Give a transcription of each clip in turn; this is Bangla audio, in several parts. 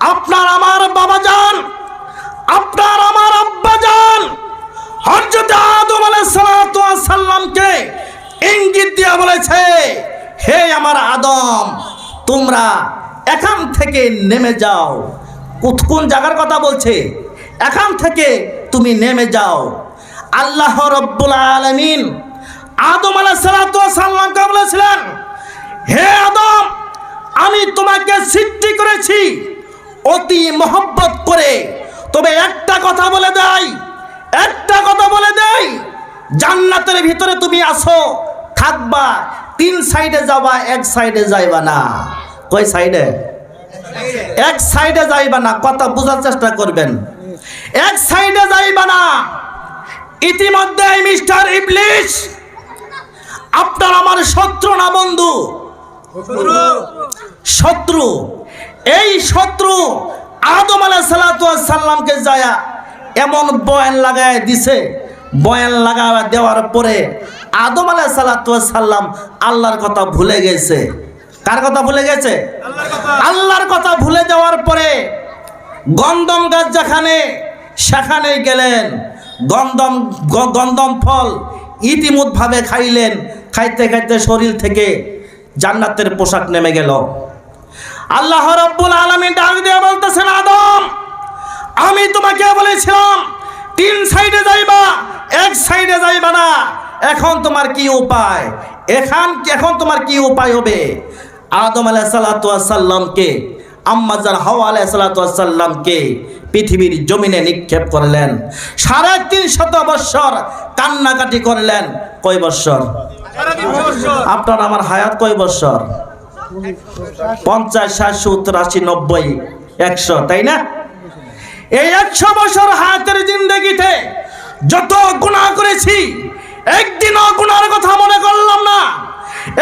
আপনার আমার বাবাজান, আপনার আমার আব্বাজান হযরত আদম আলাইহিস সালামকে ইঙ্গিত দিয়ে বলেছে, হে আমার আদম, তোমরা এখান থেকে নেমে যাও। কোন জায়গার কথা বলছে? এখান থেকে তুমি নেমে যাও। আল্লাহ রাব্বুল আলামিন আদম আলাইহিস সালামকে বলেছিলেন, হে আদম, আমি তোমাকে সৃষ্টি করেছি অতি মহব্বত করে, তবে একটা কথা বলে দেই, জান্নাতের ভিতরে তুমি আসো, থাকবা, 3 সাইডে যাবা, এক সাইডে যাইবা না। কয় সাইডে? এক সাইডে যাইবা না। কথা বোঝার চেষ্টা করবেন। এক সাইডে যাইবা না। ইতিমধ্যে মিস্টার ইবলিস আপনার আমার শত্রু না বন্ধু? শত্রু। এই শত্রু আদম আলাইহিস সালামকে যায়া এমন বয়ান লাগায় দিছে, বয়ান লাগায় দেওয়ার পরে আদম আলাইহিস সালাম আল্লাহর কথা ভুলে গেছে। কার কথা ভুলে গেছে? আল্লাহর কথা ভুলে যাওয়ার পরে গন্ধম গাছ যেখানে, সেখানেই গেলেন। গন্ধম ফল ইতিমধ্যভাবে খাইলেন। খাইতে খাইতে শরীর থেকে জান্নাতের পোশাক নেমে গেল। আল্লাহ রাব্বুল আলামিন ডাক দিয়ে বলতেছেন, আদম, আমি তোমাকে বলেছিলাম 3 সাইডে যাইবা, এক সাইডে যাইবা না। এখন তোমার কি উপায়? এখন তোমার কি উপায় হবে? আদম আলাইহিস সালামকে, আম্মাজান হাওয়া আলাইহিস সালামকে পৃথিবীর জমিনে নিক্ষেপ করলেন। 350 বছর কান্নাকাটি করলেন। কয় বছর? আপনার আমার হায়াত কয় বছর? 50, 60, 70, 80, 90, 100, তাই না? এই 100 বছর হায়াতের জিন্দেগিতে যত গুনাহ করেছি, একদিনও গুনার কথা মনে করলাম না।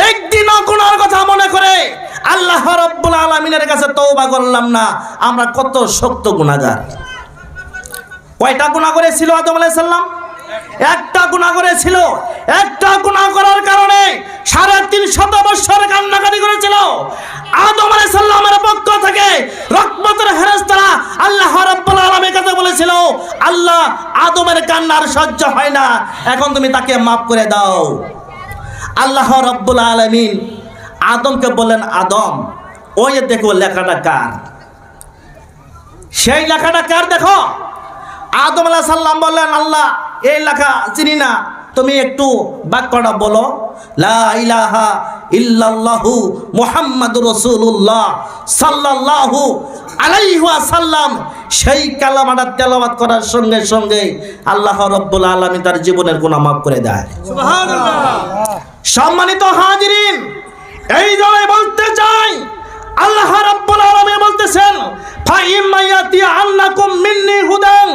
একদিনও গুনার কথা মনে করে আল্লাহ রাব্বুল আলামিনের কাছে তওবা করলাম না। আমরা কত শক্ত গুনাহগার। কয়টা গুনাহ করেছিল আদম আলাইহিস সালাম? একটা গুনাহ করেছিল। একটা গুনাহ করার কারণে 350 বছর কান্নাকাটি করেছিল। আদম আলাইহিস সালামের পক্ষ থেকে রহমতের ফেরেশতারা আল্লাহ রাব্বুল আলামিনের কাছে বলেছিল, আল্লাহ, আদমের কান্নার সহ্য হয় না, এখন তুমি তাকে মাফ করে দাও। আল্লাহ রাব্বুল আলামিন আদমকে বললেন, আদম, ওই দেখো লেখাটা কার? সেই লেখাটা কার দেখো। আদম আলাইহিস সালাম বললেন, আল্লাহ, এই লেখা চিনি না, তুমি একটু বাক্যটা বলো, লা ইলাহা ইল্লাল্লাহু মুহাম্মাদুর রাসূলুল্লাহ সাল্লাল্লাহু আলাইহি ওয়াসাল্লাম। সেই কালামাটা তেলাওয়াত করার সঙ্গে সঙ্গে আল্লাহ রাব্বুল আলামিন তার জীবনের গুনাহ মাফ করে দেয়। সুবহানাল্লাহ। সম্মানিত হাজিরিন, এই জন্য বলতে চাই, আল্লাহ রাব্বুল আলামিন বলতেছেন, ফা ইম্মা ইয়াতিয়ান্নাকুম মিন্নি হুদান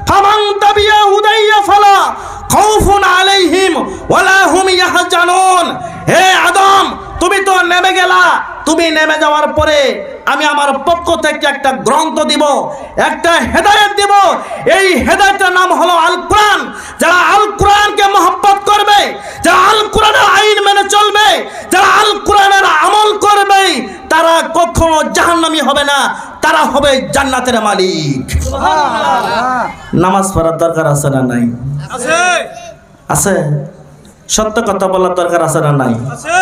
ফামান তাবিয়া হুদাইয়া ফালা খাউফুন আলাইহিম ওয়ালা হুম ইয়াহজানুন। হে আদম, তুমি তো নেমে গেলা, তুমি নেমে যাওয়ার পরে আমি আমার পক্ষ থেকে একটা গ্রন্থ দিব, একটা হেদায়েত দিব। এই হেদায়েতের নাম হলো আল কোরআন। যারা আল কোরআনকে মহব্বত করবে, যারা আল কোরআনের আইন মেনে চলবে, যারা আল কোরআনের আমল করবে, তারা কখনো জাহান্নামী হবে না, তারা হবে জান্নাতের মালিক। সুবহানাল্লাহ। নামাজ পড়ার দরকার আছে না নাই? আছে। আছে। সত্য কথা বলার দরকার আছে না নাই? আছে।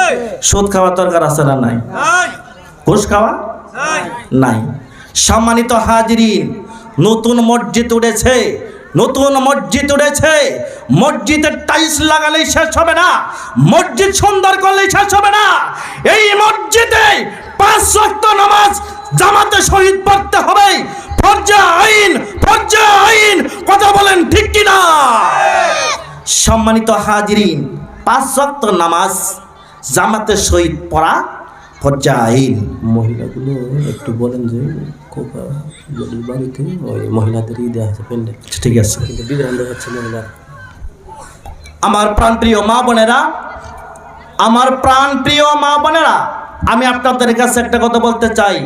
সুদ খাওয়ার দরকার আছে না নাই? নাই। ঘুষ খাওয়া নাই। সম্মানিত হাজিরিন, নতুন মসজিদ উঠেছে, নতুন মসজিদ উঠেছে। মসজিদের টাইলস লাগালেই শেষ হবে না, মসজিদ সুন্দর করলেই শেষ হবে না। এই মসজিদে 5 ওয়াক্ত নামাজ জামাতে শহীদ পড়তে হবে। ফরজে আইন, ফরজে আইন। কথা বলেন ঠিক কি না? সম্মানিত হাজিরিন, 5 ওয়াক্ত নামাজ জামাতে শহীদ পড়া ফরজে আইন। মহিলাগুলো একটু বলেন যে বাড়িতে ওই মহিলাদেরই দেওয়া আছে পেন্ডেল। ঠিক আছে, কিন্তু বিভ্রান্ত হচ্ছে মহিলা। আমার প্রাণপ্রিয় মা বোনেরা, আমার প্রাণপ্রিয় মা বোনেরা, আমি আপনাদের কাছে একটা কথা বলতে চাই।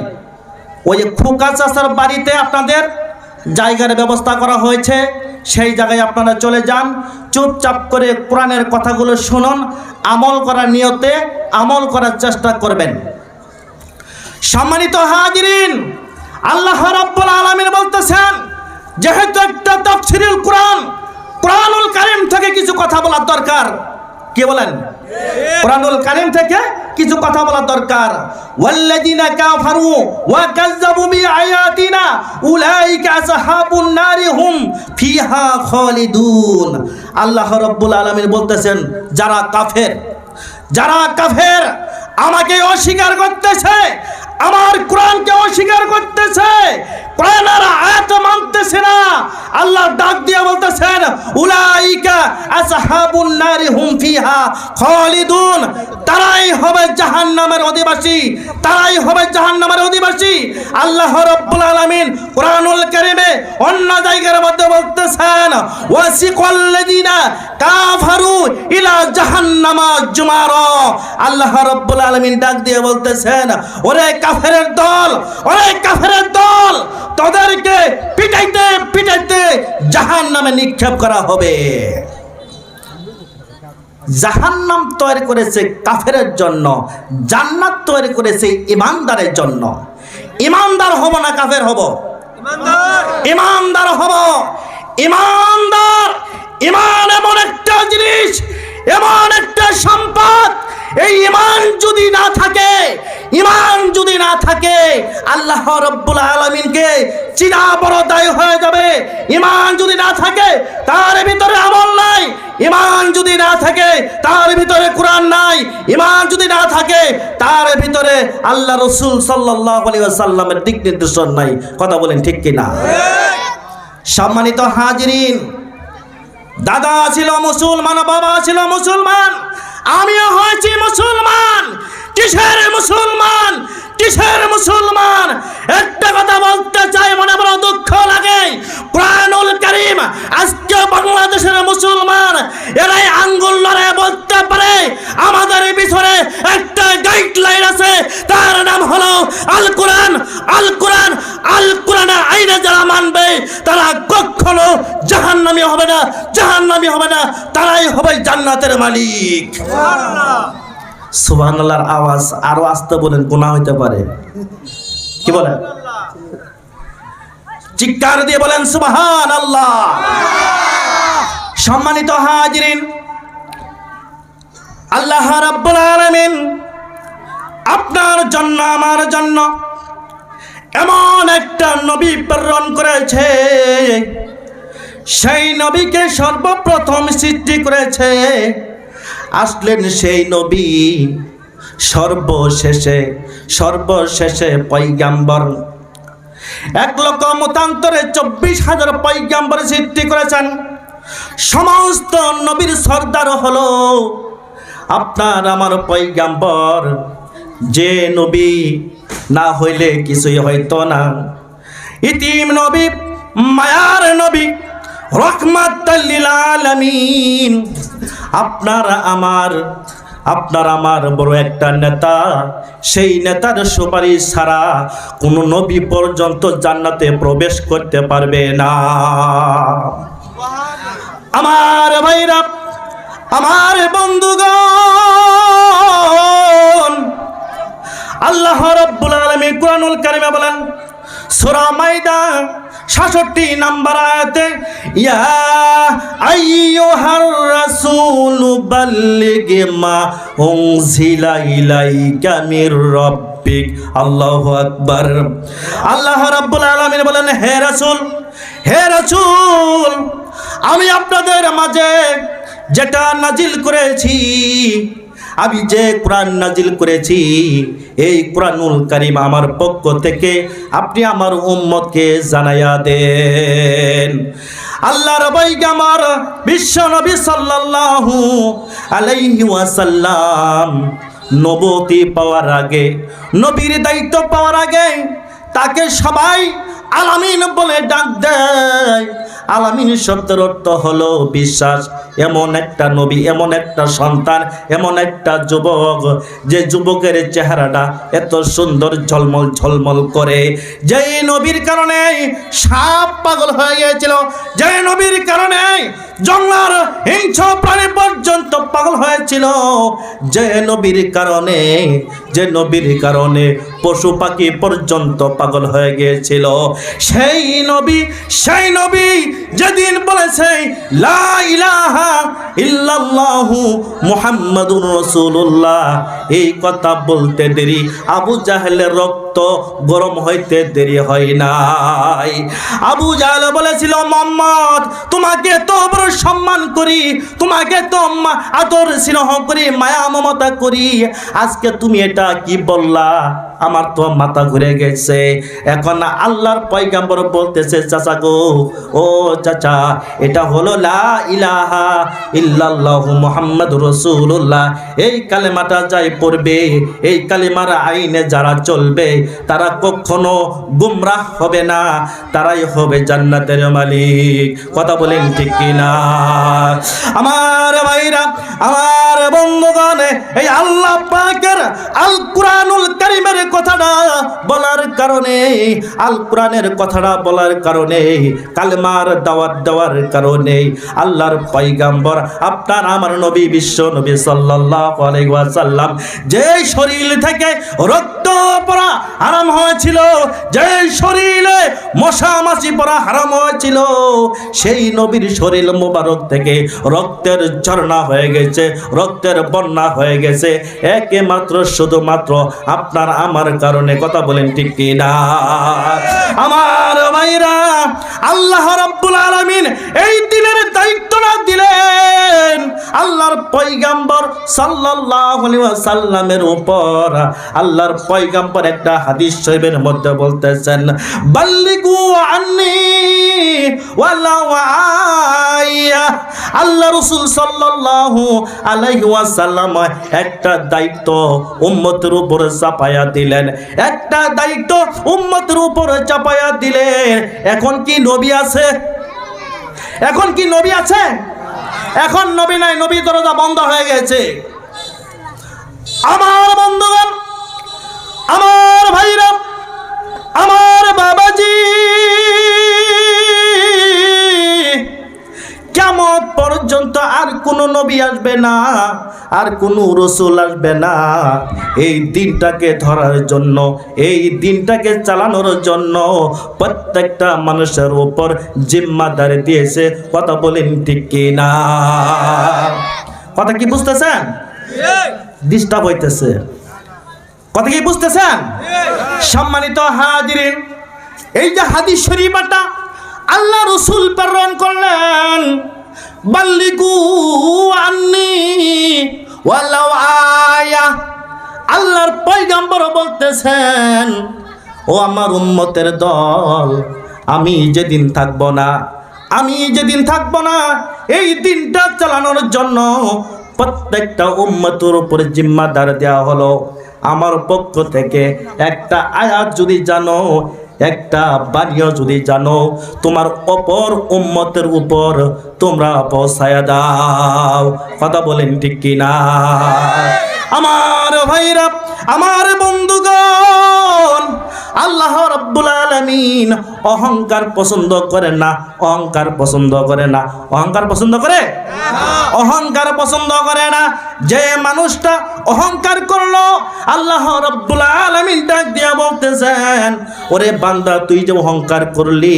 ওই যে খোকা চাচার বাড়িতে আপনাদের জায়গার ব্যবস্থা করা হয়েছে, সেই জায়গায় আপনারা চলে যান। চুপচাপ করে কোরআনের কথাগুলো শুনুন, আমল করার নিয়তে আমল করার চেষ্টা করবেন। সম্মানিত হাজিরিন, আল্লাহ যেহেতু একটা তাফসীরুল কোরআন, কোরআনুল কারীম থেকে কিছু কথা বলার দরকার। কি বলেন? কোরআনুল কারীম থেকে কিছু কথা বলা দরকার। ওয়াল্লাযিনা কাফারু ওয়া কাযযাবু বিআয়াতিনা উলাইকা আসহাবুন নারি হুম ফিহা খালিদুন। আল্লাহ রাব্বুল আলামিন বলতেছেন, যারা কাফের আমাকে অস্বীকার করতেছে, আমার কোরআনকে অস্বীকার করতেছে, কোরআনের আয়াত মানতেছে না, আল্লাহ ডাক দিয়ে বলতেছেন উলাইকা আসহাবুন নারি হুম ফিহা খালিদুন। তারাই হবে জাহান্নামের অধিবাসী, তারাই হবে জাহান্নামের অধিবাসী। আল্লাহ রাব্বুল আলামিন কোরআনুল কারীমে অন্য জায়গার মধ্যে বলতেছেন ওয়াসিকাল্লাযিনা কাফারু ইলা জাহান্নামা জুমারা। আল্লাহ রাব্বুল আলামিন ডাক দিয়ে বলতেছেন, ওরে কাফেরের দল, ওরে কাফেরের দল, তাদেরকে পিটাইতে পিটাইতে জাহান্নামে নিক্ষেপ করা হবে। জাহান্নাম তৈরি করেছে কাফেরের জন্য, জান্নাত তৈরি করেছে ঈমানদারের জন্য। ঈমানদার হব না কাফের হব? ঈমানদার হব। ঈমানদার, ঈমান এমন একটা জিনিস, এমন একটা সম্পদ, এই ঈমান যদি না থাকে, ঈমান যদি না থাকে, আল্লাহ রাব্বুল আলামিনকে চিনা বড় দায় হয়ে যাবে। ঈমান যদি না থাকে, তার ভিতরে আমল নাই। ঈমান যদি না থাকে, তার ভিতরে কোরআন নাই। ঈমান যদি না থাকে, তার ভিতরে আল্লাহ রাসূল সাল্লাল্লাহু আলাইহি ওয়াসাল্লামের দিক নির্দেশন নাই। কথা বলেন ঠিক কি না? সম্মানিত হাজিরিন, দাদা ছিল মুসলমান, বাবা ছিল মুসলমান, আমিও হয়েছি মুসলমান। কিসের মুসলমান? কিসের মুসলমান? একটা কথা বলতে চাই, মনে বড় দুঃখ লাগে। কোরআনুল কারীম আজকে বাংলাদেশের মুসলমান এরাই আঙ্গুল লড়ে বলতে পারে আমাদের ভিতরে একটা গাইডলাইন আছে, তার নাম হলো আল কোরআন। আল কোরআন, আল কোরআনের আইনে যারা মানবে তারা কখনো জাহান্নামী হবে না, জাহান্নামী হবে না, তারাই হবে জান্নাতের মালিক। সুবহানাল্লাহর আওয়াজ আরো আস্তে বলেন, গুনাহ হইতে পারে। কি বলেন? চিৎকার দিয়ে বলেন সুবহানাল্লাহ। সম্মানিত হাজিরিন, আল্লাহ রাব্বুল আলামিন আপনার জন্য আমার জন্য এমন একটা নবী প্রেরণ করেছে, সেই নবীকে সর্বপ্রথম সৃষ্টি করেছে। আসলেন সেই নবী সর্বশেষে পয়গাম্বর। 1,00,000 24,000 পয়গাম্বর সৃষ্টি করেছেন। সমস্ত নবীর সর্দার হলো আপনার আমার পয়গাম্বর। যে নবী না হইলে কিছুই হইতো না। ইতিম নবী, মায়ার নবী, রহমাতাল লিল আলামিন। আপনার আমার বড় একটা নেতা, সেই নেতার সুপারিশ ছাড়া কোন নবী পর্যন্ত জান্নাতে প্রবেশ করতে পারবে না। আমার ভাইরা, আমার বন্ধুগণ, আল্লাহ রাব্বুল আলামিন কোরআনুল কারীমে বলেন, সূরা মাইদা 66 নম্বর আয়াতে, ইয়া আইয়ুহার রাসূল বাল্লিগ মা উনজিলা ইলাইকা মির রাব্বিক। আল্লাহু আকবার। আল্লাহ রাব্বুল আলামিন বলেন, হে রাসূল, হে রাসূল, আমি আপনাদের মাঝে যেটা নাজিল করেছি, আমি যে কোরআন নাজিল করেছি, এই কোরআনুল কারীম আমার পক্ষ থেকে আপনি আমার উম্মতকে জানাইয়া দেন। আল্লাহর পয়গম্বর বিশ্ব নবী সাল্লাল্লাহু আলাইহি ওয়াসাল্লাম নবুয়তি পাওয়ার আগে, নবীর দায়িত্ব পাওয়ার আগে তাকে সবাই আলামিন বলে ডাক দেয়। আলামিন শব্দের অর্থ হলো বিশ্বাস। এমন একটা নবী, এমন একটা সন্তান, এমন একটা যুবক, যে যুবকের চেহারাটা এত সুন্দর ঝলমল ঝলমল করে, যেই নবীর কারণে সাপ পাগল হয়ে গিয়েছিল, যে নবীর কারণে জঙ্গলার হিংস্র প্রাণী পর্যন্ত পাগল হয়েছিল, যে নবীর কারণে পশু পাখি পর্যন্ত পাগল হয়ে গিয়েছিল। সেই নবী যেদিন বলেছে লা ইলাহা ইল্লাল্লাহু মুহাম্মাদুর রাসূলুল্লাহ, এই কথা বলতে দেরি আবু জাহেলের রক্ত গরম হইতে দেরি হয় নাই। আবু জাহেল বলেছিল, মোহাম্মদ তোমাকে তো বড় সম্মান করি, তোমাকে তো আদর স্নেহ করি, মায়া মমতা করি, আজকে তুমি এটা কি বললা? আমার তো মাথা ঘুরে গেছে। এখন আল্লাহর পয়গম্বর বলতেছে, চাচা গো, ও চাচা, এটা হলো লা ইলাহা ইল্লাল্লাহু মুহাম্মাদুর রাসূলুল্লাহ। এই কালেমাটা যাই পড়বে, এই কালেমার আইনে যারা চলবে, তারা কখনো গুমরাহ হবে না, তারাই হবে জান্নাতের মালিক। কথা বলেন ঠিক কিনা? আমার ভাইরা, আমার বন্ধুগণ, এই আল্লাহ পাকের আল কুরআনুল কারীমের কথাটা বলার কারণে, আল কোরআনের কথাটা বলার কারণে, কালেমার দাওয়াত দেওয়ার কারণে আল্লাহর পয়গম্বর আপনার আমার নবী, বিশ্ব নবী সাল্লাল্লাহু আলাইহি ওয়াসাল্লাম, যে শরীর থেকে রক্ত পড়া হারাম হয়েছিল, যে শরীরে মশা মাছি পড়া হারাম হয়েছিল, সেই নবীর শরীর মোবারক থেকে রক্তের ঝর্ণা হয়ে গেছে, রক্তের বন্যা হয়ে গেছে, একমাত্র শুধুমাত্র আপনার আমার কারণে। কথা বলেন ঠিক কিনা? আমার ভাইরা, আল্লাহ রাব্বুল আলামিন এই দিনের দায়িত্বটা দিলেন আল্লাহর পয়গম্বর সাল্লাল্লাহু আলাইহি ওয়াসাল্লামের উপর। আল্লাহর পয়গম্বর একটা হাদিস শরীফের মধ্যে বলতেছেন, বাল্লিগু আন্নি ওয়ালাউ আয়া। আল্লাহ রাসূল সাল্লাল্লাহু আলাইহি ওয়াসাল্লাম একটা দায়িত্ব উম্মতের উপর চাপায়া দিলেন, একটা দায়িত্ব উম্মতের উপর চাপায়া দিলেন। এখন কি নবী আছে? এখন কি নবী আছে? এখন নবী নাই, নবী দরজা বন্ধ হয়ে গেছে। আমার বন্ধুগণ, আমার ভাইরা, আমার বাবাজি, কিয়ামত পর্যন্ত আর কোনো নবী আসবে না, আর কোনো রাসূল আসবে না। এই দিনটাকে ধরার জন্য, এই দিনটাকে চালানোর জন্য প্রত্যেকটা মানুষের উপর জিম্মাদারি দিয়েছে। কথা বলেন ঠিক কিনা? কথা কি বুঝতেছেন? ডিস্টার্ব হইতেছে। কথা কি বুঝতেছেন? সম্মানিত হাজিরিন, এই যে হাদিস শরীফটা আল্লাহ রাসূল প্রেরণ করলেন, বাল্লিগু আন্নি ওয়ালাউ আয়া। আল্লাহর পয়গম্বর বলতেছেন, ও আমার উম্মতের দল, আমি যেদিন থাকবো না, এই দিনটা চালানোর জন্য প্রত্যেকটা উম্মতের উপরে জিম্মাদার দেওয়া হলো। আমার পক্ষ থেকে একটা আয়াত যদি জানো, একটা বাণীও যদি জানো, তোমার অপর উম্মতের উপর তোমরা পৌঁছায়া দাও। কথা বলেন ঠিক কিনা? আমার ভাইরা, আমার বন্ধুগণ, আল্লাহ রাব্বুল আলামিন অহংকার পছন্দ করে না, অহংকার পছন্দ করে না। অহংকার পছন্দ করে? অহংকার পছন্দ করে না। যে মানুষটা অহংকার করলো, আল্লাহ রাব্বুল আলামিন ডাক দিয়া বলতেছেন, ওরে বান্দা, তুই যে অহংকার করলি,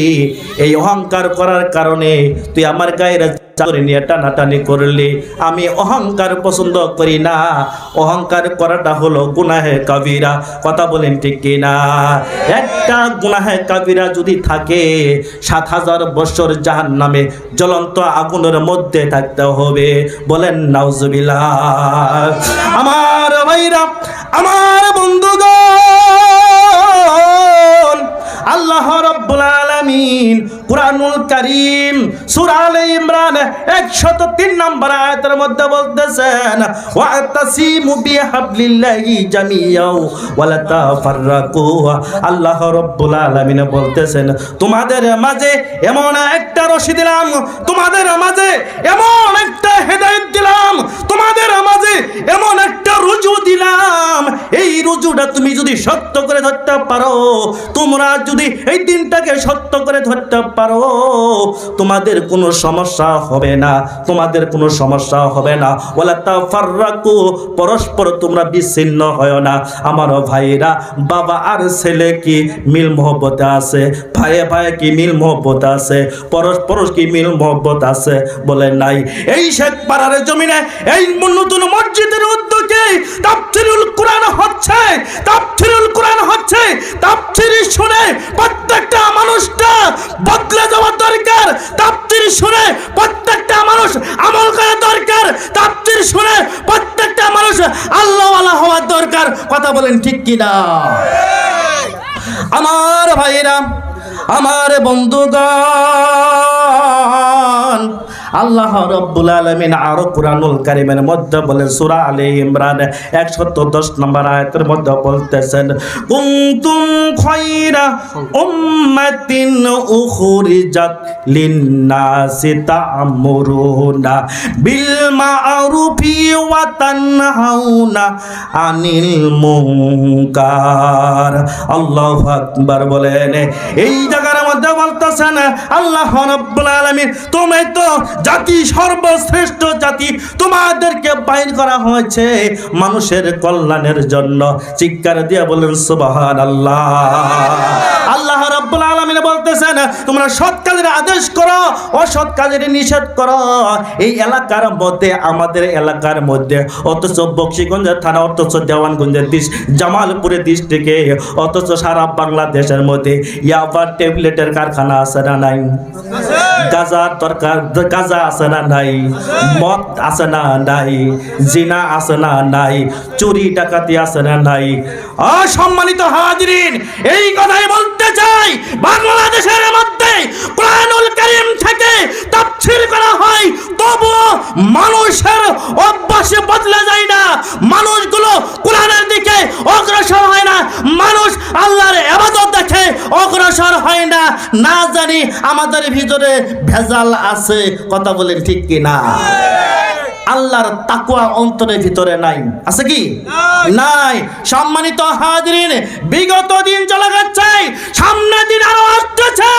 এই অহংকার করার কারণে তুই আমার গায়ের চাদর নিয়ে টানাটানি করলি। আমি অহংকার পছন্দ করি না। অহংকার করাটা হলো গুনাহে কাবিরা। কথা বলেন ঠিক কিনা? একটা গুনাহে কাবিরা যদি থাকে, ৭,০০০ বছর জাহান্নামে জ্বলন্ত আগুনের মধ্যে থাকতে হবে। বলেন নাউজুবিল্লাহ। আমার ভাইরা, আমার বন্ধুগণ, আল্লাহ রাব্বুল আলামিন কুরআনুল কারীম সূরা আলে ইমরান 103 নম্বর আয়াতের মধ্যে বলতেছেন, ওয়াতাসিমু বিহাবলিল্লাহি জামিয়াও ওয়ালা তাফাররাকু। আল্লাহ রাব্বুল আলামিন বলতেছেন, তোমাদের মাঝে এমন একটা রশি দিলাম, তোমাদের মাঝে এমন একটা হেদায়েত দিলাম, তোমাদের মাঝে এমন একটা রুজু দিলাম, এই রুজুটা তুমি যদি সত্য করে ধরতে পারো, তোমরা যদি এই দিনটাকে সত্য করে ধরতে পারো, তোমাদের কোনো সমস্যা হবে না, তোমাদের কোনো সমস্যা হবে না। ওয়ালা তাফাররাকু, পরস্পর তোমরা বিচ্ছিন্ন হয় না। আমার ভাইরা, বাবা আর ছেলে কি মিল মহব্বতে আছে? ভাইয়ে ভাইয়ে কি মিল মহব্বত আছে? পরস্পর কি মিল মহব্বত আছে? বলে নাই। এই শেখ পাড়ার জমিনে এই নতুন মসজিদের উদ্যোগে তাফসীরুল কোরআন হচ্ছে, তাফসীরুল কোরআন হচ্ছে। তাফসীর শুনে প্রত্যেকটা মানুষটা বদলে যাওয়া দরকার। তাফসীর শুনে প্রত্যেকটা মানুষ আমল করা দরকার। তাফসীর শুনে প্রত্যেকটা মানুষ আল্লাহওয়ালা হওয়া দরকার। কথা বলেন ঠিক কিনা? আমার ভাইরা, আমার বন্ধুগণ, আল্লাহ রাব্বুল আলামিন আরো কুরআনুল কারীমের মধ্যে বলেন, সূরা আলে ইমরান 110 নম্বর আয়াতের মধ্যে বলতেছেন, কুনতুম খায়রা উম্মাতিন উখরিজাত লিন-নাসি তা'মুরুনা বিল মা'রুফি ওয়া তানহাউনা আনিল মুনকার। আল্লাহু আকবার বলেন। এই জায়গার মধ্যে বলতেছেন আল্লাহ রাব্বুল আলামিন, তুমি তো জাতি, সর্বশ্রেষ্ঠ জাতি, তোমাদেরকে বাইর করা হয়েছে মানুষের কল্যাণের জন্য। চিৎকার দিয়ে বলেন সুবহানাল্লাহ। আল্লাহ রাব্বুল আলামিন বলতেছেন, তোমরা সৎ কাজের আদেশ করো, অসৎ কাজের নিষেধ করো। এই এলাকার মধ্যে, আমাদের এলাকার মধ্যে, অথচ বকশীগঞ্জের থানা, অথচ দেওয়ানগঞ্জের জামালপুরের ডিস্ট্রিক্টে, অথচ সারা বাংলাদেশের মধ্যে ইয়াবা ট্যাবলেটের কারখানা আছে না নাই? গাজার দরকার, গাজা আছে না নাই? মদ আছে না নাই? জিনা আছে না নাই? চুরি ডাকাতি আছে না নাই? অসম্মানিত হাজিরিন, এই কথাই বলতে চাই, বাংলাদেশের মধ্যে কোরআনুল কারীম থেকে তাফসীর করা হয়, তবুও মানুষের অভ্যাসে বদলে যায় না। মানুষগুলো কোরআনের দিকে অগ্রসর হয় না, মানুষ আল্লাহর ইবাদত দেখে অগ্রসর হয় না। না জানি আমাদের ভিতরে ভেজাল আছে। কথা বলেন ঠিক কি না? আল্লাহর তাকওয়া অন্তরের ভিতরে নাই। আছে কি? নাই। সম্মানিত হাজিরিন, বিগত দিন চলে গেছে, সামনে দিন আরো আসতেছে।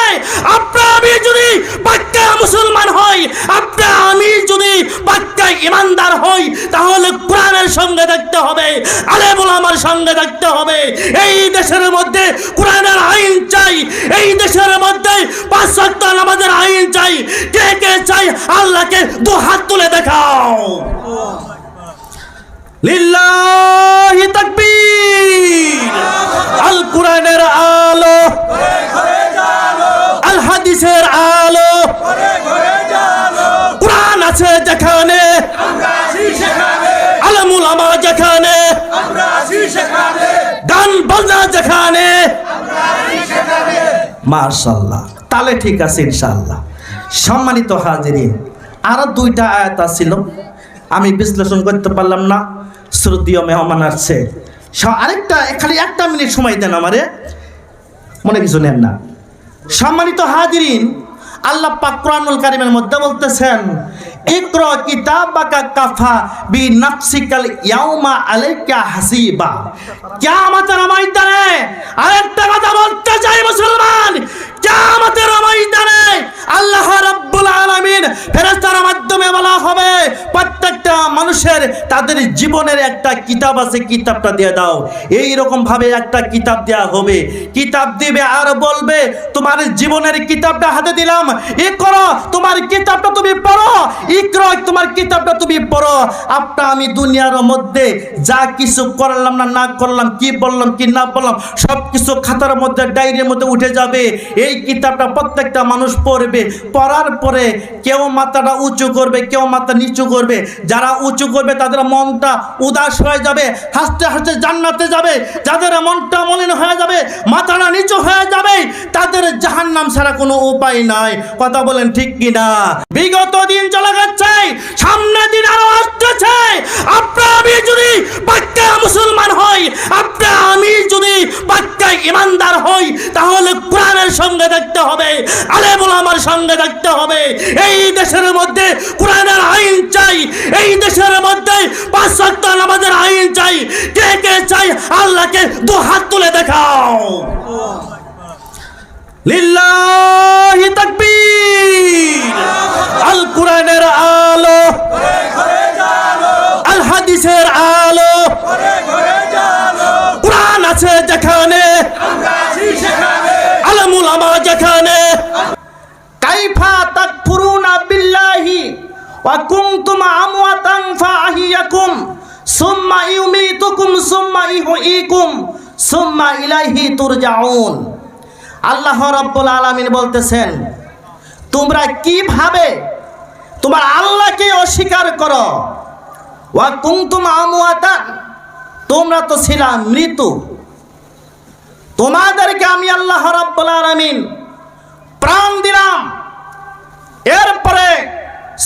আপনারা আমি যদি পাক্কা মুসলমান হই, আপনারা আমি যদি পাক্কা ইমানদার হই, তাহলে কোরআনের সঙ্গে দেখতে হবে, আলেম ওলামার সঙ্গে দেখতে হবে। এই দেশের মধ্যে কোরআনের আইন চাই, এই দেশের মধ্যে 5 ওয়াক্ত নামাজের আইন চাই। কে কে চাই আল্লাহকে দু হাত তুলে দেখাও। লিল্লাহি তাকবীর। আল কোরআনের আলো, আল হাদিসের আলো, কোরআন আছে যেখানে, আলেম ওলামা যেখানে, গান বাজনা যেখানে, মাশাআল্লাহ। তাহলে ঠিক আছে ইনশাআল্লাহ। সম্মানিত হাজিরিন, আরো 2টা আয়াত ছিল, আমি বিশ্লেষণ করতে পারলাম না, শ্রদ্ধেয় মেহমান আসছে। আরেকটা, খালি 1 মিনিট সময় দেন আমারে, মনে কিছু নেন না। সম্মানিত হাজিরিন, আল্লাহ পাক কোরআনুল কারীমের মধ্যে বলতেছেন, ইকরা কিতাবাকা কাফা বিনাফসিকাল ইয়াউমা আলাইকা হাসিবা। কিয়ামতের ময়দানে আরেকটা কথা বলতে চাই মুসলমান, কিয়ামতের ময়দানে আল্লাহ রাব্বুল আলামিন ফেরেশতার মাধ্যমে বলা হবে, প্রত্যেকটা মানুষের তাদের জীবনের একটা কিতাব আছে, কিতাবটা দিয়ে দাও। এই রকম ভাবে একটা কিতাব দেয়া হবে, কিতাব দিবে আর বলবে, তোমার জীবনের কিতাবটা হাতে দিলাম, ইকরা, তোমার কিতাবটা তুমি পড়ো, ইকরা, তোমার কিতাবটা তুমি পড়ো। আপনার আমি দুনিয়ার মধ্যে যা কিছু করলাম না, না করলাম, কি বললাম কি না বললাম, সব কিছু খাতার মধ্যে, ডায়েরির মধ্যে উঠে যাবে। এই কিতাবটা প্রত্যেকটা মানুষ পড়বে, পড়ার পরে কেউ মাথাটা উঁচু করবে, কেউ মাথা নিচু করবে। যারা উঁচু করবে তাদের মনটা উদাস হয়ে যাবে, হাসতে হাসতে জান্নাতে যাবে। যাদের মনটা মলিন হয়ে যাবে, মাথাটা নিচু হয়ে যাবে, তাদের জাহান্নাম ছাড়া কোনো উপায় নাই। কথা বলেন ঠিক কিনা? বিগত দিন চলে গেছে, সামনে দিন আরো আসতেছে। আপনারা আমি যদি পাক্কা মুসলমান হই, আপনারা আমি যদি পাক্কা ইমানদার হই, তাহলে কোরআনের সঙ্গে দেখতে হবে, আলেম ওলামার সঙ্গে দেখতে হবে। এই দেশের মধ্যে কোরআনের আইন চাই, এই দেশের মধ্যে 5 ওয়াক্ত নামাজের আইন চাই। কে কে চাই আল্লাহকে দু হাত তুলে দেখাও। লিল্লাহ কোরআনের আলো, আল হাদিসের আলো, কোরআন আছে যেখানে, আলেমুল আমা যেখানে। কাইফা তাকফুরুনা বিল্লাহি ওয়া কুনতুম আমওয়াতান ফাআহিয়াকুম সুম্মা ইউমীতুকুম সুম্মা ইহয়ীকুম সুম্মা ইলাইহি তুরজাউন। আল্লাহ রাব্বুল আলামিন বলতেছেন, তোমরা কিভাবে তোমার আল্লাহকে অস্বীকার করো। ওয়া কুনতুম আমওয়াতান, তোমরা তো ছিলা মৃত্যু, তোমাদেরকে আমি আল্লাহ রাব্বুল আলামিন প্রাণ দিলাম, এরপরে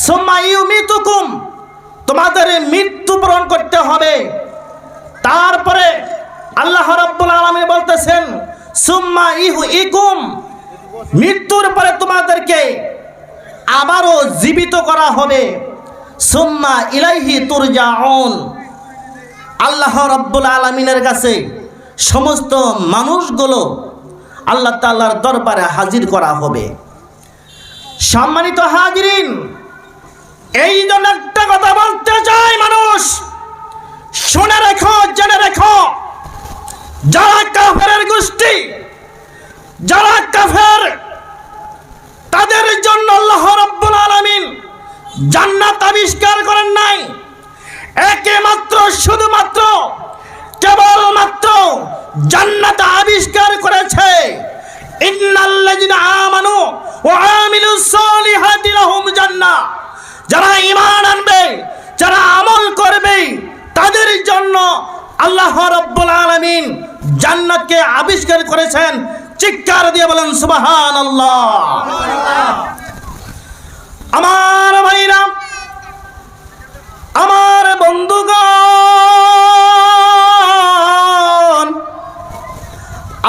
সুম্মা ইউমীতুকুম, তোমাদের মৃত্যুবরণ করতে হবে। তারপরে আল্লাহ রাব্বুল আলামিন বলতেছেন সুম্মা ইহয়ীকুম, মৃত্যুর পরে তোমাদেরকে আবারও জীবিত করা হবে। সুম্মা ইলাইহি তুরজাউন, আল্লাহ রাব্বুল আলামিনের কাছে সমস্ত মানুষগুলো আল্লাহ তাআলার দরবারে হাজির করা হবে। সম্মানিত হাজিরিন, এই জন্য একটা কথা বলতে চাই, মানুষ শুনে রেখো, জেনে রেখো, যারা কাফেরের গোষ্ঠী, যারা কাফের, তাদের জন্য আল্লাহ রাব্বুল আলামিন জান্নাত আবিষ্কার করেন নাই। একমাত্র শুধুমাত্র কেবলমাত্র জান্নাত আবিষ্কার করেছে ইন্নাল্লাযিনা আমানু ওয়া আমিলুস সালিহাতি লাহুম জান্নাহ, যারা ঈমান আনবে, যারা আমল করবে, তাদের জন্য আল্লাহ রাব্বুল আলামিন জান্নাতকে আবিষ্কার করেছেন। চিৎকার দিয়ে বলেন সুবহানাল্লাহ। আমার ভাইরা, আমার বন্ধুগণ,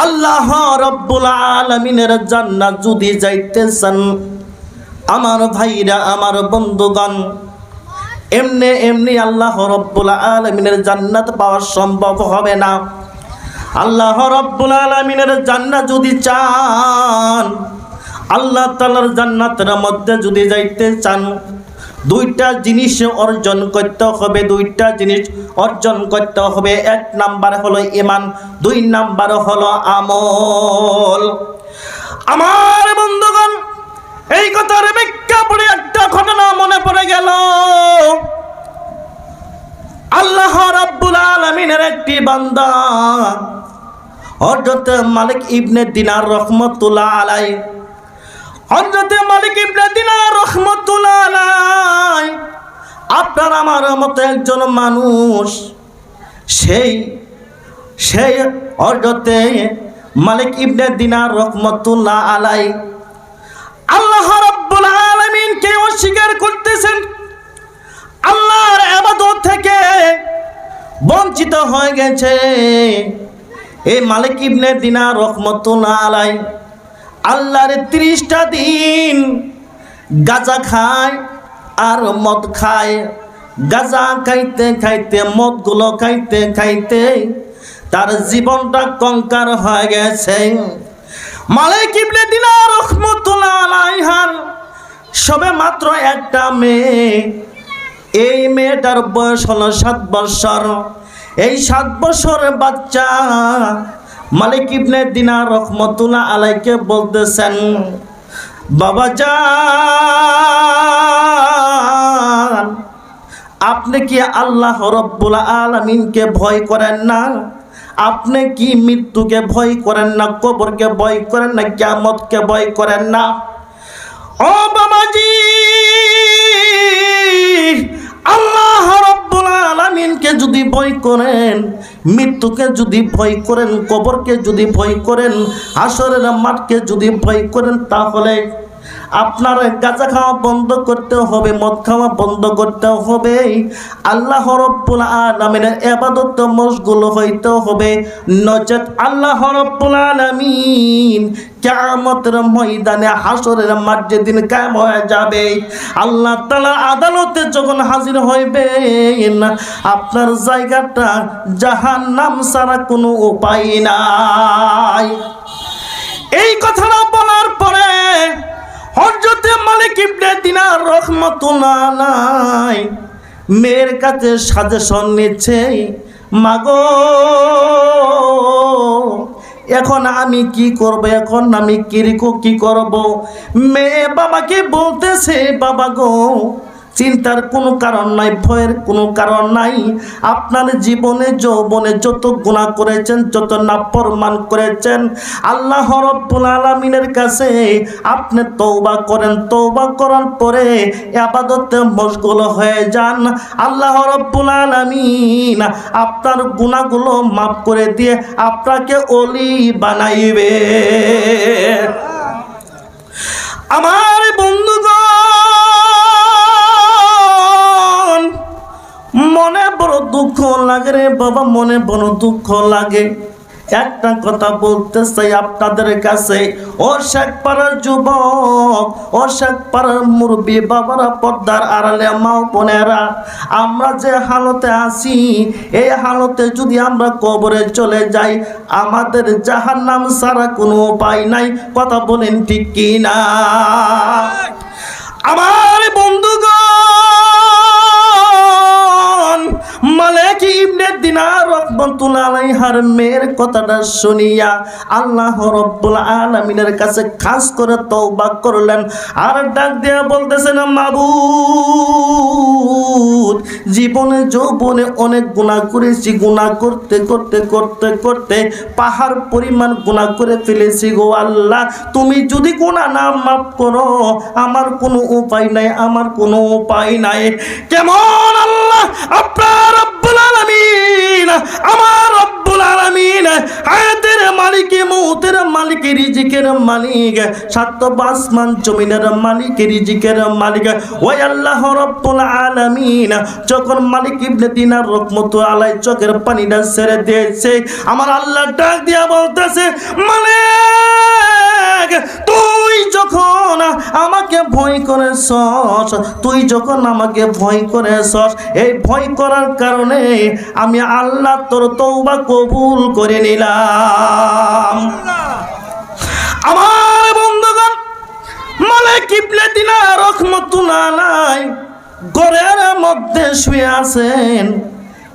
আল্লাহ রাব্বুল আলামিনের জান্নাত যদি যাইতে চান, আমার ভাইরা, আমার বন্ধুগণ, এমনি এমনি আল্লাহ রাব্বুল আলামিনের জান্নাত পাওয়া সম্ভব হবে না। আল্লাহ রাব্বুল আলামিনের জান্নাত যদি চান, আল্লাহ তাআলার জান্নাতের মধ্যে যদি যাইতে চান, দুইটা জিনিস অর্জন করতে হবে, দুইটা জিনিস অর্জন করতে হবে। এক নাম্বার হলো ঈমান, দুই নাম্বার হলো আমল। আমার বন্ধুগণ, এই কথার ব্যাখ্যা পড়ে একটা ঘটনা মনে পড়ে গেল। আল্লাহ রাব্বুল আলামিনের একটি বান্দা হযরত মালিক ইবনে দিনার রাহমাতুল্লাহ আলাইহি, হযরত মালিক ইবনে দিনার রাহমাতুল্লাহ আলাইহি আপনার আমার মতো একজন মানুষ। সেই হযরত মালিক ইবনে দিনার রাহমাতুল্লাহ আলাইহি আল্লাহ রাব্বুল আলামিনকে অস্বীকার করতেছেন, আল্লাহর ইবাদত থেকে বঞ্চিত হয়ে গেছে। এই মালিক ইবনে দিনার রাহমাতুল্লাহ আলাইহি আল্লাহর 30টা দিন গাঁজা খায় আর মদ খায়। গাঁজা খাইতে খাইতে, মদগুলো খাইতে খাইতে তার জীবনটা কঙ্কার হয়ে গেছে। মালিক ইবনে দিনার রাহমাতুল্লাহ আলাইহার সবে মাত্র একটা মেয়ে। এই মেয়েটার বয়স হলো 7 বছর। এই 7 বছরের বাচ্চা মালিক ইবনে দিনার রাহমাতুল্লাহ আলাইহিকে বলতেছেন, বাবা জান, আপনি কি আল্লাহ রাব্বুল আলামিনকে ভয় করেন না? আপনি কি মৃত্যুকে ভয় করেন না? কবরকে ভয় করেন না? কিয়ামতকে ভয় করেন না? ও বাবাজি, আল্লাহ রাব্বুল আলামিনকে যদি ভয় করেন, মৃত্যুকে যদি ভয় করেন, কবরকে যদি ভয় করেন, হাসরের মাঠকে যদি ভয় করেন, তাহলে আপনার গাঁজা খাওয়া বন্ধ করতে হবে, মদ খাওয়া বন্ধ করতে হবে, আল্লাহ রাব্বুল আলামিনের ইবাদতে মশগুল হইতে হবে। নচেত আল্লাহ রাব্বুল আলামিন কিয়ামতের ময়দানে, হাসরের মাঠ যেদিন কায়েম হয়ে যাবে, আল্লাহ তাআলা আদালতে যখন হাজির হইবেন, আপনার জায়গাটা জাহান্নাম ছাড়া কোনো উপায় নাই। এই কথাটা বলার পরে হযরত মালিক ইবনে দিনার রাহমাতুল্লাহ আলাইহি মেয়ের কাছে সাজেশন নিচ্ছে, মাগো এখন আমি কি করব, এখন আমি কি করব। মেয়ে বাবাকে বলতেছে, বাবা গো চিন্তার কোনো কারণ নাই, ভয়ের কোনো কারণ নাই। আপনার জীবনে যৌবনে যত গুনাহ করেছেন, যত নাফরমান করেছেন, আল্লাহ রাব্বুল আলামিনের কাছে আপনি তওবা করেন। তওবা করার পরে ইবাদতে মশগুল হয়ে যান। আল্লাহ রাব্বুল আলামিন আপনার গুনাহগুলো মাফ করে দিয়ে আপনাকে ওলি বানাইবে। আমার বন্ধুগণ, মনে বড় দুঃখ লাগে রে বাবা, মনে বড় দুঃখ লাগে। একটা কথা বলতে চাই আপনাদের কাছে, ও শেখপাড়ার যুবক, ও শেখপাড়ার মুরব্বী বাবারা, পর্দার আড়ালে মা বোনেরা, আমরা যে হালতে আছি এই হালতে যদি আমরা কবরে চলে যাই, আমাদের জাহান্নাম ছাড়া কোনো উপায় নাই। কথা বলেন ঠিক কি না? আমার বন্ধুগণ, মালিক ইবনে দিনার রাহমাতুল্লাহ আলাইহির মেয়ের কথাটা শুনিয়া আল্লাহ রাব্বুল আলামিনের কাছে খাস করে তওবা করলেন, আর ডাক দিয়া বলতেছেন, মাবুদ জীবনে যৌবনে অনেক গুনাহ করেছি, গুনাহ করতে করতে করতে করতে পাহাড় পরিমাণ গুনাহ করে ফেলেছি গো আল্লাহ। তুমি যদি গুনাহ না মাফ করো আমার কোনো উপায় নাই, আমার কোনো উপায় নাই। কেমন আল্লাহ আপনার রব্বুল আলামিন, আমার রব্বুল আলামিন হায়াতের মালিক, মউতের মালিক, রিজিকের মালিক, সাত আসমান জমিনের মালিক, রিজিকের মালিক, ওই আল্লাহ রব্বুল আলামিন যখন মালিক ইবনে দিনার রাহমাতুল্লাহ আলাইহি চোখের পানিটা ছেড়ে দিয়েছে, আমার আল্লাহ ডাক দিয়া বলতেছে, মালিক তুই যখন আমাকে ভয় করেছস, তুই যখন আমাকে ভয় করেছস, এই ভয় করার কারণে আমি আল্লাহ তোর তওবা কবুল করে নিলাম। আমার বন্ধুগণ, মালিক ইবনে দিনার রাহমাতুল্লাহ আলাইহি ঘরের মধ্যে শুয়ে আছেন।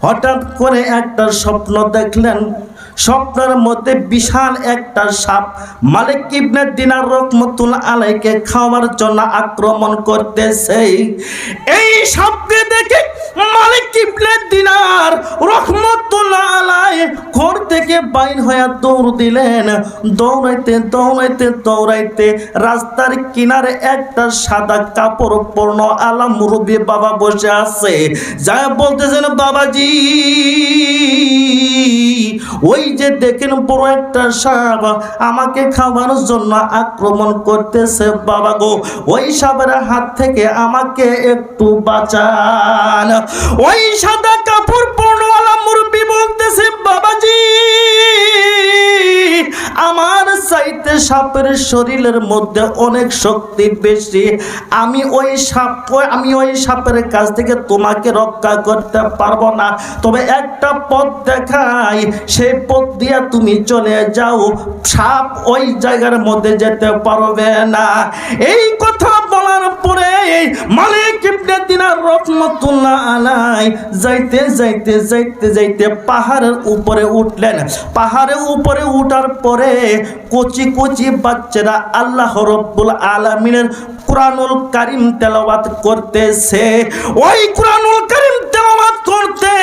হঠাৎ করে একটা স্বপ্ন দেখলেন। স্বপ্নের মধ্যে বিশাল একটা সাপ মালিক ইবনে দিনার রাহমাতুল্লাহ আলাইহিকে খাওয়ার জন্য আক্রমণ করতেছে। এই সাপকে দেখে মালিক ইবনে দিনার রাহমাতুল্লাহ আলাইহি ঘর থেকে বাইর হয়ে দৌড় দিলেন। দৌড়াইতে দৌড়াইতে দৌড়াইতে রাস্তার কিনারে একটা সাদা কাপড় পরন আলা মুরব্বী বাবা বসে আছে। যা বলতেছেন, বাবাজি ওই যে দেখেন বড় একটা সাপ আমাকে খাওয়ার জন্য আক্রমণ করতেছে, বাবা গো ওই সাপের হাত থেকে আমাকে একটু বাঁচান। ওই সাদা কাপড় পরনওয়ালা মুরব্বি বলতেছে, বাবাজি আমার চাইতে সাপের শরীরের মধ্যে অনেক শক্তি বেশি, আমি ওই সাপের কাছ থেকে তোমাকে রক্ষা করতে পারবো না, তবে একটা পথ দেখাই, সেই পথ দিয়া তুমি চলে যাও, সাপ ওই জায়গার মধ্যে যেতে পারবে না। এই কথা বলার পরে মালিক ইবনে দিনার রাহমাতুল্লাহ আলাইহি যাইতে যাইতে যাইতে যাইতে পাহাড়ের উপরে উঠলেন। পাহাড়ের উপরে উঠার পরে কচি কচি বাচ্চারা আল্লাহ রাব্বুল আলামিনের কুরআনুল কারীম তেলাওয়াত করতেছে। ওই কুরআনুল কারীম তেলাওয়াত করতে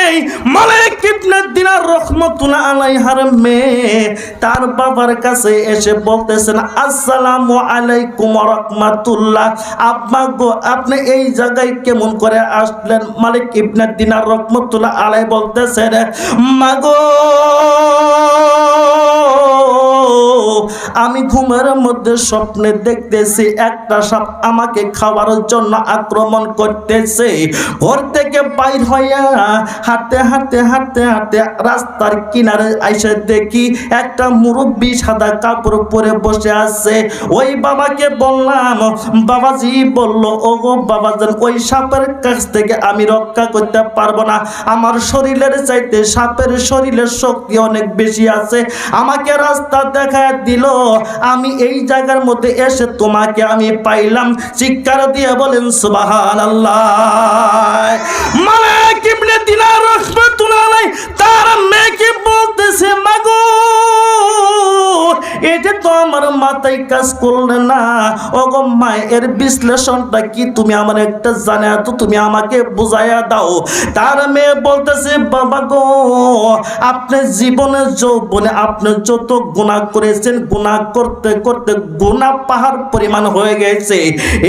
মালিক ইবনে দিনার রাহমাতুল্লাহ আলাইহির মেয়ে তার বাবার কাছে এসে বলতেছেন, আসসালামু আলাইকুম ওয়া রাহমাতুল্লাহ, আব্বা গো আপনি এই জায়গায় কেমন করে আসলেন? মালিক ইবনে দিনার রাহমাতুল্লাহ আলাইহি বলতেছেন, মাগো আমি ঘুমের মধ্যে স্বপ্নে দেখতেছি একটা সাপ আমাকে খাওয়ার জন্য আক্রমণ করতেছে। ঘর থেকে বাইর হইয়া হাঁটতে হাঁটতে হাঁটতে হাঁটতে রাস্তার কিনারে এসে দেখি একটা মুরব্বী সাদা কাপড় পরে বসে আছে। ওই বাবাকে বললাম, বাবাজি বলল, ও গো বাবাজান ওই সাপের কাছ থেকে আমি রক্ষা করতে পারবো না, আমার শরীরের চাইতে সাপের শরীরের শক্তি অনেক বেশি আছে, আমাকে রাস্তা দেখায় দিল, আমি এই জায়গার মধ্যে এসে তোমাকে আমি পাইলাম। চিৎকার দিয়ে বলেন সুবহানাল্লাহ। মালিক ইবনে দিনার রাহমাতুল্লাহ আলাইহি তার মেয়েকে বলতেছে, মাগো এটা তো আমার মাথায় কাজ করলে না। ওগো মা, এর বিশ্লেষণটা কি তুমি আমার একটা জানে তো তুমি আমাকে বুঝাইয়া দাও। তার মেয়ে বলতেছে, বাবা গো, আপনি জীবনে যৌবনে আপনি যত গুনাহ করেছেন, গুনাহ করতে করতে গুনাহ পাহাড় পরিমাণ হয়ে গেছে।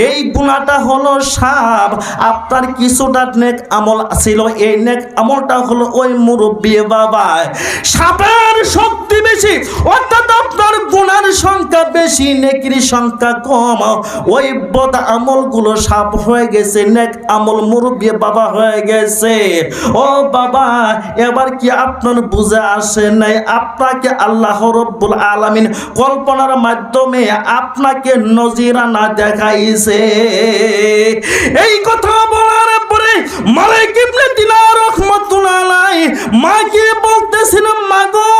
এই গুনাহটা হলো সাপ। আপনার কিছুটা নেক আমল ছিল, এই নেক আমলটা হলো ওই মুরব্বী বাবা। সাপের শক্তি বেশি, অর্থাৎ আপনার গুনার সংখ্যা বেশি, নেকির সংখ্যা কম। ওই বদ আমলগুলো সাপ হয়ে গেছে, নেক আমল মুরব্বী বাবা হয়ে গেছে। ও বাবা, এবার কি আপনার বুঝে আসে নাই? আপনাকে আল্লাহ রাব্বুল আলামিন কল্পনার মাধ্যমে আপনাকে নজিরানা দেখাইছে। এই কথা বলার পরে মালিক ইবনে দিনার রাহমাতুল্লাহ আলাইহি মাকে বলতেছেন, মাগো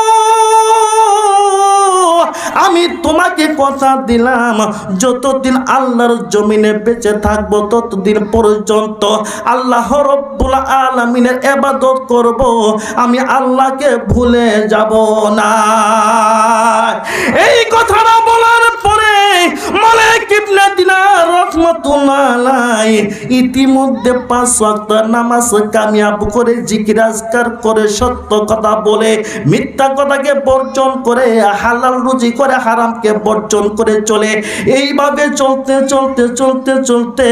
আমি তোমাকে কথা দিলাম, যতদিন আল্লাহর জমিনে বেঁচে থাকবো ততদিন পর্যন্ত আল্লাহ রাব্বুল আলামিনের ইবাদত করব, আমি আল্লাহকে ভুলে যাব না। এই কথাটা বলার পরে মালিক ইবনে দিনার রাহমাতুল্লাহ আলাইহি ইতিমধ্যে 5 ওয়াক্ত নামাজ কামিয়াব করে, জিকির আজকার করে, সত্য কথা বলে মিথ্যা কথাকে বর্জন করে, হালাল রুজি করে হারামকে বর্জন করে চলে। এইভাবে চলতে চলতে চলতে চলতে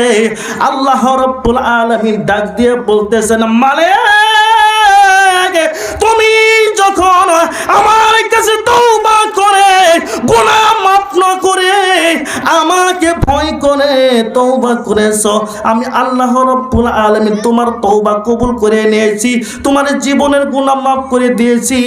আল্লাহ রাব্বুল আলামিন ডাক দিয়ে বলতেছেন, মালিক তুমি যখন আমার কাছে তওবা করে, গুনাহ মাফ না করে, আমাকে ভয় করে তওবা করেছো, আমি আল্লাহ রাব্বুল আলামিন তোমার তওবা কবুল করে নিয়েছি, তোমার জীবনের গুনাহ মাফ করে দিয়েছি।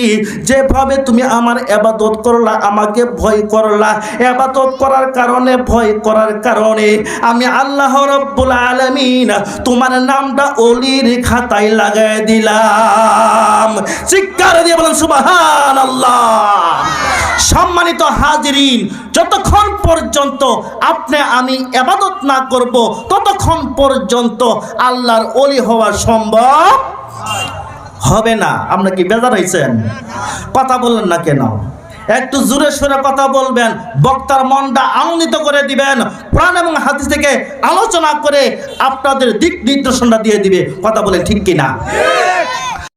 যেভাবে তুমি আমার ইবাদত করলা, আমাকে ভয় করলা, ইবাদত করার কারণে, ভয় করার কারণে আমি আল্লাহ রাব্বুল আলামিন তোমার নামটা ওলির খাতায় লাগায় দিলাম। চিৎকার দিয়ে বলেন সুবহানাল্লাহ। সম্মানিত হাজিরিন, যতক্ষণ পর্যন্ত আপনি আমি ইবাদত না করব, ততক্ষণ পর্যন্ত আল্লাহর ওলি হওয়া সম্ভব হবে না। আপনি কি বেজার হয়েছেন? কথা বললেন না কেন? একটু জোরে সোরে কথা বলবেন, বক্তার মনটা আনন্দিত করে দিবেন, কোরআন এবং হাদিস থেকে আলোচনা করে আপনাদের দিক নির্দেশনা দিয়ে দিবে। কথা বলেন ঠিক কিনা?